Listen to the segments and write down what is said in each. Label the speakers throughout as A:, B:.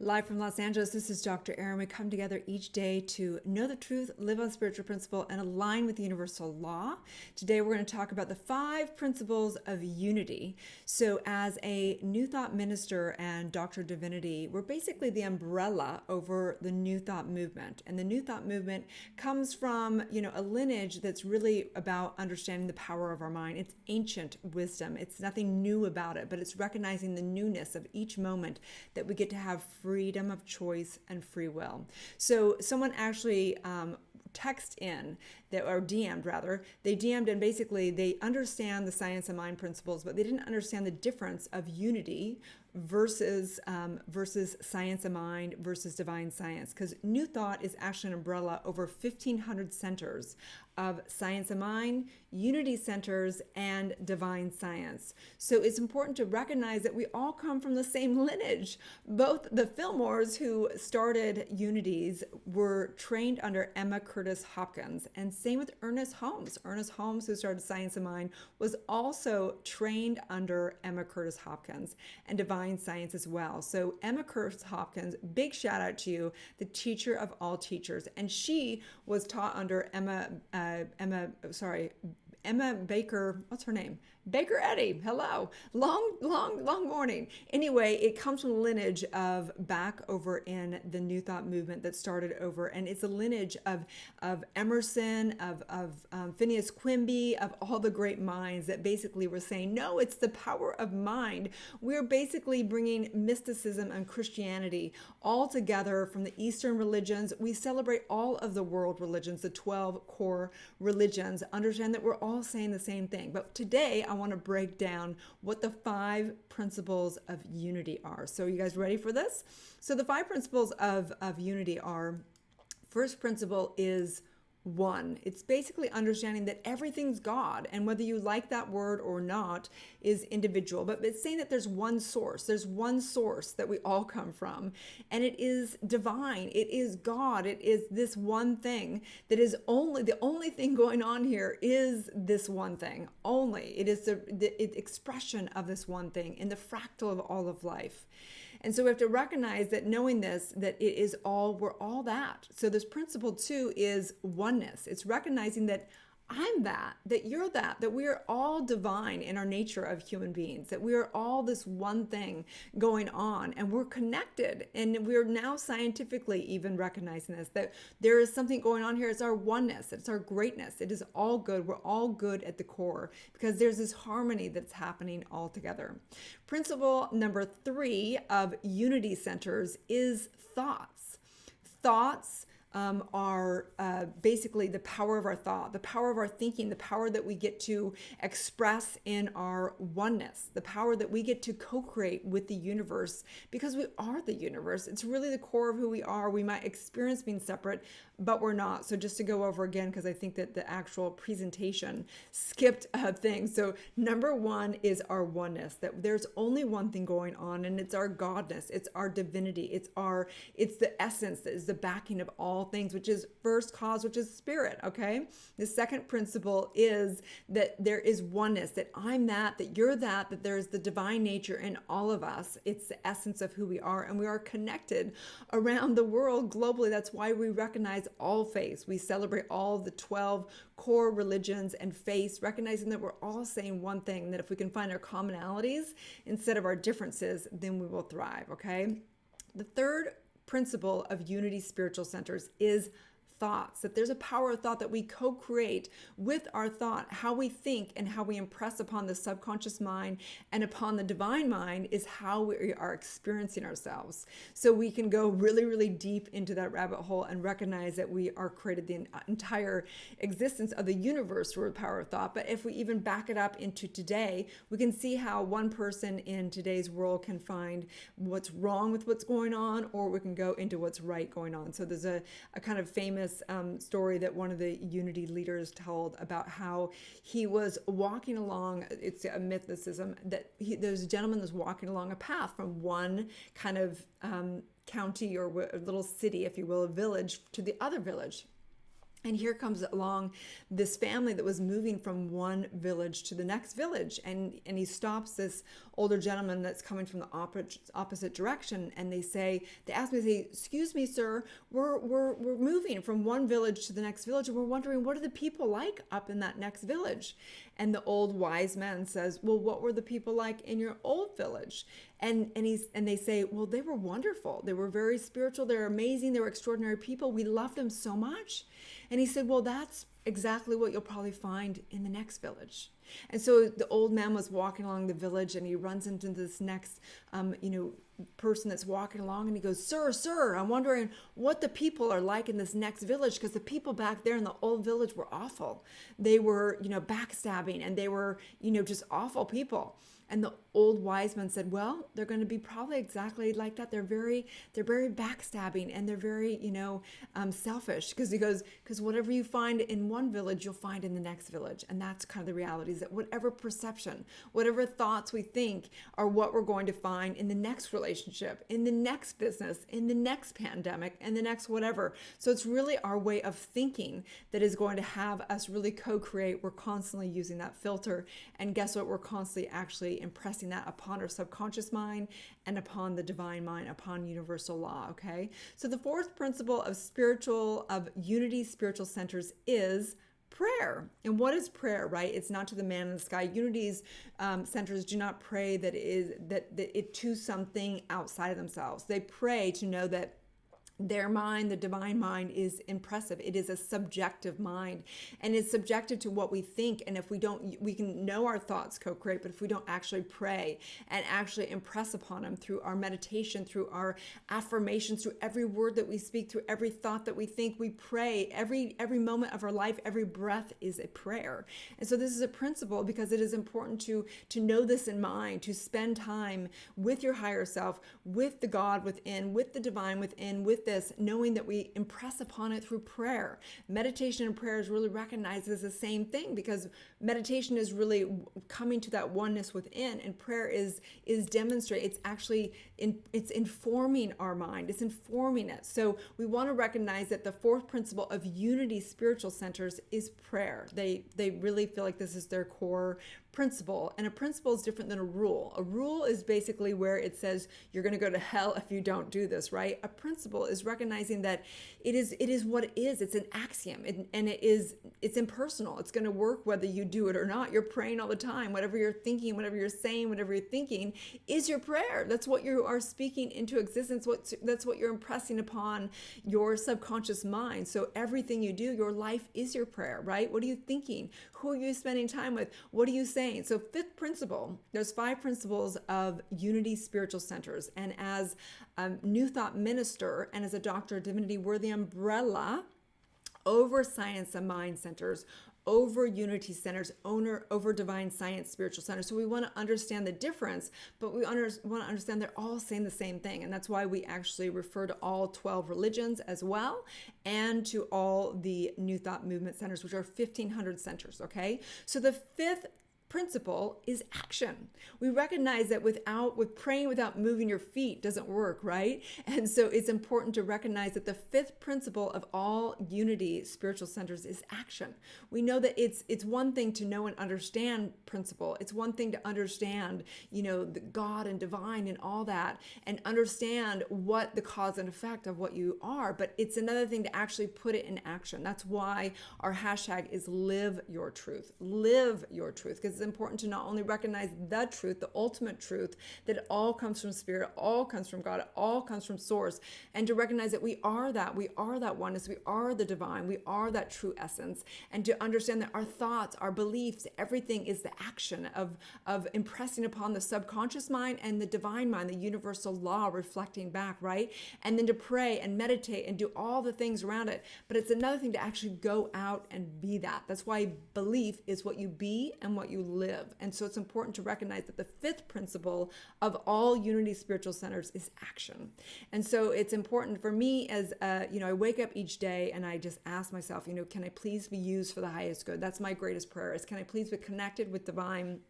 A: Live from Los Angeles, this is Dr. Erin. We come together each day to know the truth, live on spiritual principle, and align with universal law. Today, we're going to talk about the 5 principles of unity. So, as a New Thought minister and Dr. Divinity, we're basically the umbrella over the New Thought movement. And the New Thought movement comes from, a lineage that's really about understanding the power of our mind. It's ancient wisdom. It's nothing new about it, but it's recognizing the newness of each moment that we get to have freedom of choice and free will. So someone actually text in that, or DM'd rather, they DM'd and basically they understand the science of mind principles, but they didn't understand the difference of unity versus science of mind versus divine science. Because New Thought is actually an umbrella over 1,500 centers of science of mind, unity centers, and divine science. So it's important to recognize that we all come from the same lineage. Both the Fillmores who started unities were trained under Emma Curtis Hopkins, and same with Ernest Holmes. Ernest Holmes, who started Science of Mind, was also trained under Emma Curtis Hopkins and divine science as well. So Emma Curtis Hopkins, big shout out to you, the teacher of all teachers, and she was taught under Emma Baker, what's her name? Baker Eddy. Hello. Long morning. Anyway, it comes from the lineage of back over in the New Thought movement that started over, and it's a lineage of Emerson, of Phineas Quimby, of all the great minds that basically were saying, no, it's the power of mind. We're basically bringing mysticism and Christianity all together from the Eastern religions. We celebrate all of the world religions, the 12 core religions, understand that we're all saying the same thing. But today, I want to break down what the 5 principles of unity are. So you guys ready for this? So the 5 principles of unity are, first principle is one. It's basically understanding that everything's God, and whether you like that word or not is individual, but it's saying that there's one source. There's one source that we all come from, and it is divine. It is God. It is this one thing that is the only thing going on here is this one thing only. It is the expression of this one thing in the fractal of all of life. And so we have to recognize that, knowing this, that it is all, we're all that. So this principle 2 is oneness. It's recognizing that I'm that you're that we are all divine in our nature of human beings, that we are all this one thing going on, and we're connected. And we're now scientifically even recognizing this, that there is something going on here. It's our oneness. It's our greatness. It is all good. We're all good at the core because there's this harmony that's happening all together. Principle number 3 of unity centers is thoughts. Thoughts are basically the power of our thought, the power of our thinking, the power that we get to express in our oneness, the power that we get to co-create with the universe, because we are the universe. It's really the core of who we are. We might experience being separate, but we're not. So just to go over again, because I think that the actual presentation skipped a thing. So number 1 is our oneness, that there's only one thing going on, and it's our godness, it's our divinity, it's the essence that is the backing of all things, which is first cause, which is spirit. Okay. The second principle is that there is oneness, that I'm that you're that there's the divine nature in all of us. It's the essence of who we are, and we are connected around the world globally. That's why we recognize all faiths. We celebrate all the 12 core religions and faiths, recognizing that we're all saying one thing, and that if we can find our commonalities instead of our differences, then we will thrive. Okay. The third principle of unity spiritual centers is thoughts, that there's a power of thought that we co-create with our thought. How we think and how we impress upon the subconscious mind and upon the divine mind is how we are experiencing ourselves. So we can go really, really deep into that rabbit hole and recognize that we are created the entire existence of the universe through the power of thought. But if we even back it up into today, we can see how one person in today's world can find what's wrong with what's going on, or we can go into what's right going on. So there's a kind of famous story that one of the unity leaders told about how he was walking along. It's a mythicism that there's a gentleman that's walking along a path from one kind of county or a little city, if you will, a village, to the other village. And here comes along this family that was moving from one village to the next village. And he stops this older gentleman that's coming from the opposite direction. And they ask me, excuse me, sir, we're moving from one village to the next village. And we're wondering, what are the people like up in that next village? And the old wise man says, well, what were the people like in your old village? And they say, well, they were wonderful. They were very spiritual. They were amazing. They were extraordinary people. We loved them so much. And he said, well, that's exactly what you'll probably find in the next village. And so the old man was walking along the village, and he runs into this next, person that's walking along, and he goes, sir, I'm wondering what the people are like in this next village, because the people back there in the old village were awful. They were, backstabbing, and they were, just awful people. And the old wise man said, well, they're going to be probably exactly like that. They're very backstabbing, and they're very, selfish. Because he goes, because whatever you find in one village, you'll find in the next village. And that's kind of the reality, is that whatever perception, whatever thoughts we think are what we're going to find in the next relationship, in the next business, in the next pandemic, and the next whatever. So it's really our way of thinking that is going to have us really co-create. We're constantly using that filter. And guess what? We're constantly actually impressing that upon our subconscious mind and upon the divine mind, upon universal law. Okay. So the fourth principle of unity spiritual centers is prayer. And what is prayer, right? It's not to the man in the sky. Unity's centers do not pray that it to something outside of themselves. They pray to know that their mind, the divine mind, is impressive. It is a subjective mind, and it's subjective to what we think. And if we don't, we can know our thoughts co-create, but if we don't actually pray and actually impress upon them through our meditation, through our affirmations, through every word that we speak, through every thought that we think, we pray. Every moment of our life, every breath is a prayer. And so this is a principle, because it is important to know this in mind, to spend time with your higher self, with the God within, with the divine within, with this, knowing that we impress upon it through prayer. Meditation and prayer is really recognized as the same thing, because meditation is really coming to that oneness within, and prayer is demonstrate. It's actually it's informing our mind. It's informing it. So we want to recognize that the fourth principle of unity spiritual centers is prayer. They really feel like this is their core principle. And a principle is different than a rule. A rule is basically where it says you're going to go to hell if you don't do this, right? A principle is recognizing that it is what it is. It's an axiom, and it's impersonal. It's going to work whether you do it or not. You're praying all the time. Whatever you're thinking, whatever you're saying, whatever you're thinking is your prayer. That's what you are speaking into existence. That's what you're impressing upon your subconscious mind. So everything you do, your life is your prayer, right? What are you thinking? Who are you spending time with? What are you saying? So fifth principle, there's 5 principles of unity spiritual centers. And as a New Thought minister and as a doctor of divinity, we're the umbrella over science and mind centers, over unity centers, over divine science spiritual centers. So we want to understand the difference, but we want to understand they're all saying the same thing. And that's why we actually refer to all 12 religions as well, and to all the New Thought movement centers, which are 1,500 centers. Okay. So the fifth principle is action. We recognize that with praying without moving your feet doesn't work, right? And so it's important to recognize that the fifth principle of all unity spiritual centers is action. We know that it's one thing to know and understand principle. It's one thing to understand, the God and divine and all that, and understand what the cause and effect of what you are. But it's another thing to actually put it in action. That's why our hashtag is live your truth. Live your truth, because it's important to not only recognize the truth, the ultimate truth, that it all comes from spirit, it all comes from God, it all comes from source, and to recognize that we are that oneness, we are the divine, we are that true essence, and to understand that our thoughts, our beliefs, everything is the action of impressing upon the subconscious mind and the divine mind, the universal law reflecting back, right? And then to pray and meditate and do all the things around it. But it's another thing to actually go out and be that. That's why belief is what you be and what you live. And so it's important to recognize that the fifth principle of all unity spiritual centers is action. And so it's important for me as, I wake up each day and I just ask myself, can I please be used for the highest good? That's my greatest prayer, is can I please be connected with divine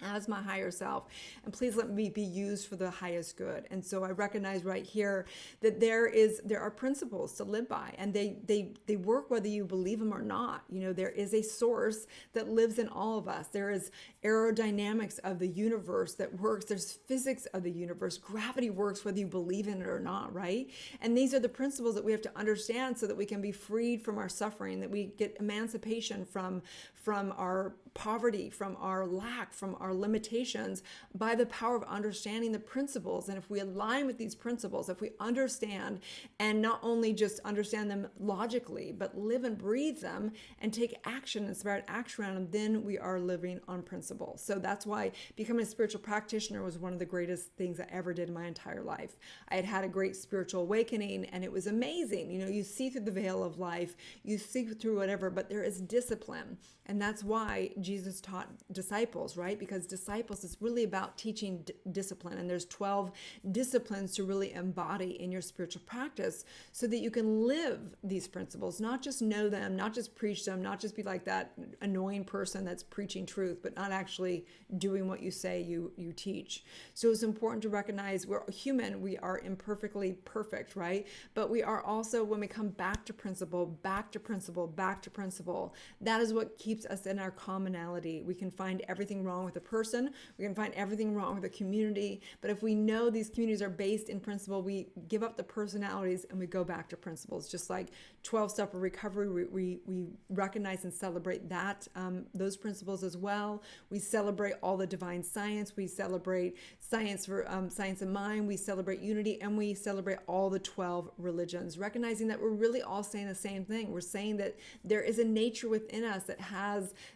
A: as my higher self, and please let me be used for the highest good. And so I recognize right here that there are principles to live by, and they work whether you believe them or not. You know, there is a source that lives in all of us. There is aerodynamics of the universe that works. There's physics of the universe. Gravity works whether you believe in it or not, right? And these are the principles that we have to understand so that we can be freed from our suffering, that we get emancipation from our poverty, from our lack, from our limitations by the power of understanding the principles. And if we align with these principles, if we understand, and not only just understand them logically, but live and breathe them and take action, inspired action around them, then we are living on principle. So that's why becoming a spiritual practitioner was one of the greatest things I ever did in my entire life. I had had a great spiritual awakening, and it was amazing. You know, you see through the veil of life, you see through whatever, but there is discipline. And that's why Jesus taught disciples, right? Because disciples is really about teaching discipline. And there's 12 disciplines to really embody in your spiritual practice so that you can live these principles, not just know them, not just preach them, not just be like that annoying person that's preaching truth, but not actually doing what you say you teach. So it's important to recognize we're human, we are imperfectly perfect, right? But we are also, when we come back to principle, back to principle, back to principle, that is what keeps us in our commonality. We can find everything wrong with a person, we can find everything wrong with a community, but if we know these communities are based in principle, we give up the personalities and we go back to principles. Just like 12-step of recovery, we recognize and celebrate that those principles as well. We celebrate all the divine science, we celebrate science for science of mind, we celebrate unity, and we celebrate all the 12 religions, recognizing that we're really all saying the same thing. We're saying that there is a nature within us that has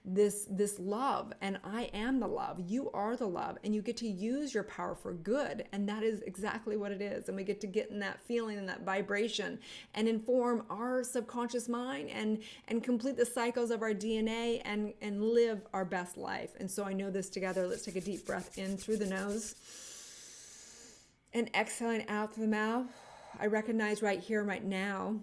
A: this love, and I am the love, you are the love, and you get to use your power for good, and that is exactly what it is. And we get to get in that feeling and that vibration and inform our subconscious mind and complete the cycles of our DNA and live our best life. And so I know this together. Let's take a deep breath in through the nose and exhaling out through the mouth. I recognize right here, right now,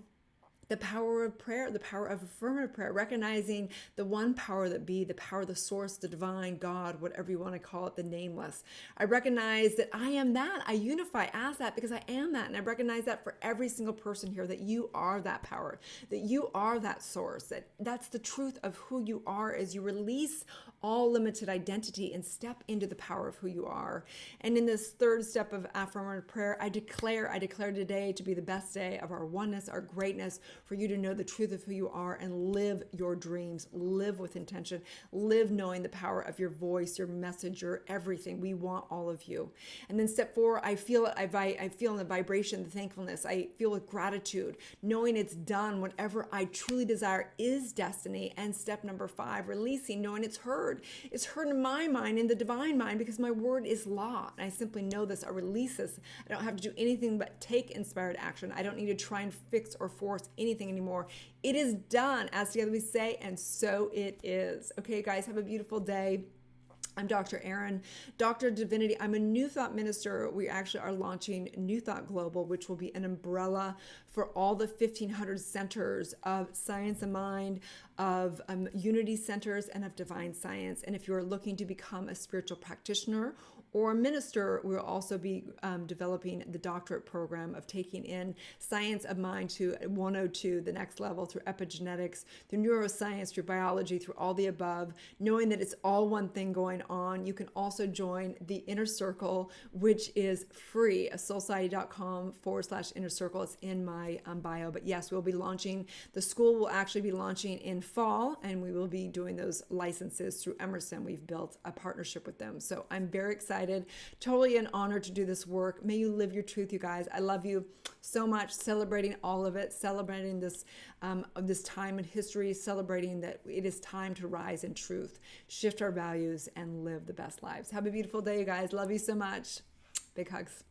A: the power of prayer, the power of affirmative prayer, recognizing the one power that be, the power of the source, the divine, God, whatever you want to call it, the nameless. I recognize that I am that. I unify as that because I am that. And I recognize that for every single person here, that you are that power, that you are that source, that's the truth of who you are as you release all limited identity and step into the power of who you are. And in this third step of affirmative prayer, I declare today to be the best day of our oneness, our greatness, for you to know the truth of who you are and live your dreams, live with intention, live knowing the power of your voice, your message, your everything. We want all of you. And then step 4, I feel it. I feel in the vibration, the thankfulness. I feel with gratitude, knowing it's done. Whatever I truly desire is destiny. And step number 5, releasing, knowing it's heard. It's heard in my mind, in the divine mind, because my word is law. And I simply know this. I release this. I don't have to do anything but take inspired action. I don't need to try and fix or force anything anymore. It is done, as together we say, and so it is. Okay, guys, have a beautiful day. I'm Dr. Erin, Dr. Divinity. I'm a New Thought minister. We actually are launching New Thought Global, which will be an umbrella for all the 1,500 centers of science and mind, of unity centers, and of divine science. And if you're looking to become a spiritual practitioner or a minister, we'll also be developing the doctorate program of taking in science of mind to 102, the next level, through epigenetics, through neuroscience, through biology, through all the above, knowing that it's all one thing going on. You can also join the Inner Circle, which is free, soulsociety.com/inner circle. It's in my bio. But yes, we'll be launching, the school will actually be launching in fall, and we will be doing those licenses through Emerson. We've built a partnership with them. So I'm very excited. Totally an honor to do this work. May you live your truth, you guys. I love you so much. Celebrating all of it, celebrating this time in history, celebrating that it is time to rise in truth, shift our values, and live the best lives. Have a beautiful day, you guys. Love you so much. Big hugs.